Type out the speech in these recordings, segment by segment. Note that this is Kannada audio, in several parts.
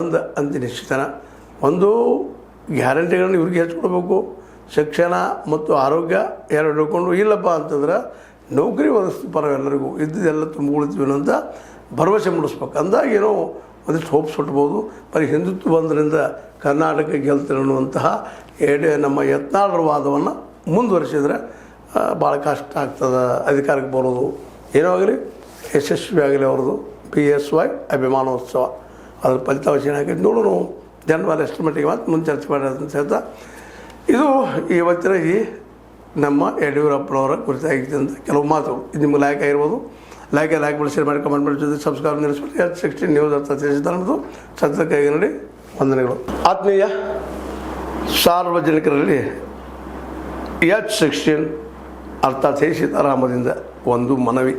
ಬಂದ್ ಅಂತ ನಿಶ್ಚಿತನ. ಒಂದು ಗ್ಯಾರಂಟಿಗಳನ್ನು ಇವ್ರಿಗೆ ಹೆಚ್ಚಿಕೊಡ್ಬೇಕು, ಶಿಕ್ಷಣ ಮತ್ತು ಆರೋಗ್ಯ ಎರಡು ಹಿಡ್ಕೊಂಡು, ಇಲ್ಲಪ್ಪ ಅಂತಂದ್ರೆ ನೌಕರಿ ಒದಗಿಸ್ತೀವಿ ಪರ ಎಲ್ಲರಿಗೂ ಇದ್ದದೆಲ್ಲ ತುಂಬಿಕೊಳ್ತೀವಿ ಅಂತ ಭರವಸೆ ಮೂಡಿಸ್ಬೇಕು. ಅಂದಾಗ ಏನೋ ಒಂದಿಷ್ಟು ಹೋಪ್ಸ್ ಹುಟ್ಬೋದು. ಬರೀ ಹಿಂದುತ್ವ ಬಂದ್ರಿಂದ ಕರ್ನಾಟಕ ಗೆಲ್ತಾರೆ ಅನ್ನುವಂತಹ ನಮ್ಮ ಯತ್ನಾಳರ ವಾದವನ್ನು ಮುಂದುವರಿಸಿದ್ರೆ ಭಾಳ ಕಷ್ಟ ಆಗ್ತದೆ ಅಧಿಕಾರಕ್ಕೆ ಬರೋದು. ಏನೋ ಆಗಲಿ ಯಶಸ್ವಿ ಆಗಲಿ ಅವ್ರದ್ದು PSY ಅಭಿಮಾನೋತ್ಸವ ಅದ್ರ ಫಲಿತಾಂಶ ಏನಾಗೈತೆ ನೋಡೋಣ. ಜನವರಿ ಎಷ್ಟು ಮಟ್ಟಿಗೆ ಮತ್ತು ಮುಂದೆ ಚರ್ಚೆ ಮಾಡೋದಂತ ಹೇಳ್ತಾ, ಇದು ಇವತ್ತಿನ ಈ ನಮ್ಮ ಯಡಿಯೂರಪ್ಪನವರ ಕುರಿತಾಗಿದ್ದಂಥ ಕೆಲವು ಮಾತುಗಳು. ಇದು ನಿಮ್ಗೆ ಲೈಕ್ ಆಗಿರ್ಬೋದು. ಲೈಕ್ ಮಾಡಿ ಶೇರ್ ಮಾಡಿ ಕಮೆಂಟ್ ಮಾಡಿ ಜೊತೆ ಸಬ್ಸ್ಕ್ರೈಬ್ ನಿಲ್ಲಿಸ್ಬಿಟ್ಟು H16 ನ್ಯೂಸ್ ಅರ್ಥ ತಿಳಿಸಿದ ನಮ್ಮದು ಸದ್ಯಕ್ಕೆ ನೋಡಿ ವಂದನೆಗಳು. ಆತ್ಮೀಯ ಸಾರ್ವಜನಿಕರಲ್ಲಿ H16 ಅರ್ಥಾತ್ ಸೀತಾರಾಮದಿಂದ ಒಂದು ಮನವಿ.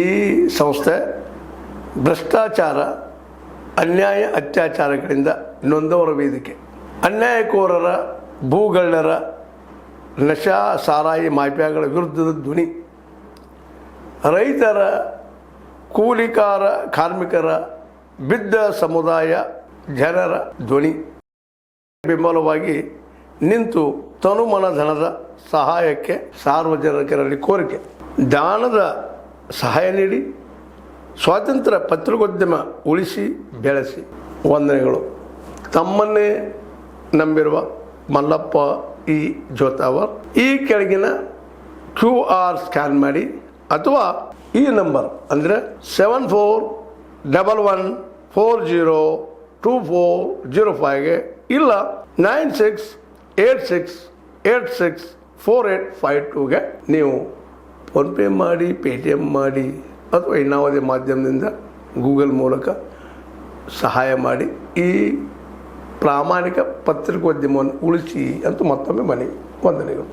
ಈ ಸಂಸ್ಥೆ ಭ್ರಷ್ಟಾಚಾರ, ಅನ್ಯಾಯ, ಅತ್ಯಾಚಾರಗಳಿಂದ ನೊಂದವರ ವೇದಿಕೆ. ಅನ್ಯಾಯಕೋರರ, ಭೂಗಳ್ಳರ, ನಶಾ ಸಾರಾಯಿ ಮಾಫಿಯಾಗಳ ವಿರುದ್ಧದ ಧ್ವನಿ. ರೈತರ, ಕೂಲಿಕಾರ, ಕಾರ್ಮಿಕರ, ಬಿದ್ದ ಸಮುದಾಯ ಜನರ ಧ್ವನಿ. ಬೆಂಬಲವಾಗಿ ನಿಂತು ತನುಮನ ಧನದ ಸಹಾಯಕ್ಕೆ ಸಾರ್ವಜನಿಕರಲ್ಲಿ ಕೋರಿಕೆ. ದಾನದ ಸಹಾಯ ನೀಡಿ ಸ್ವಾತಂತ್ರ್ಯ ಪತ್ರಿಕೋದ್ಯಮ ಉಳಿಸಿ ಬೆಳೆಸಿ. ವಂದನೆಗಳು. ತಮ್ಮನ್ನೇ ನಂಬಿರುವ ಮಲ್ಲಪ್ಪ E. ಜೋತಾವರ್. ಈ ಕೆಳಗಿನ QR ಸ್ಕ್ಯಾನ್ ಮಾಡಿ ಅಥವಾ ಈ ನಂಬರ್ ಅಂದರೆ 7411402405ಗೆ ಇಲ್ಲ 9686864852ಗೆ ನೀವು ಫೋನ್ಪೇ ಮಾಡಿ, Paytm ಮಾಡಿ ಅಥವಾ ಇನ್ನಾವುದೇ ಮಾಧ್ಯಮದಿಂದ ಗೂಗಲ್ ಮೂಲಕ ಸಹಾಯ ಮಾಡಿ ಈ ಪ್ರಾಮಾಣಿಕ ಪತ್ರಿಕೋದ್ಯಮವನ್ನು ಉಳಿಸಿ ಅಂತ ಮತ್ತೊಮ್ಮೆ ಮನವಿ. ವಂದನೆಗಳು.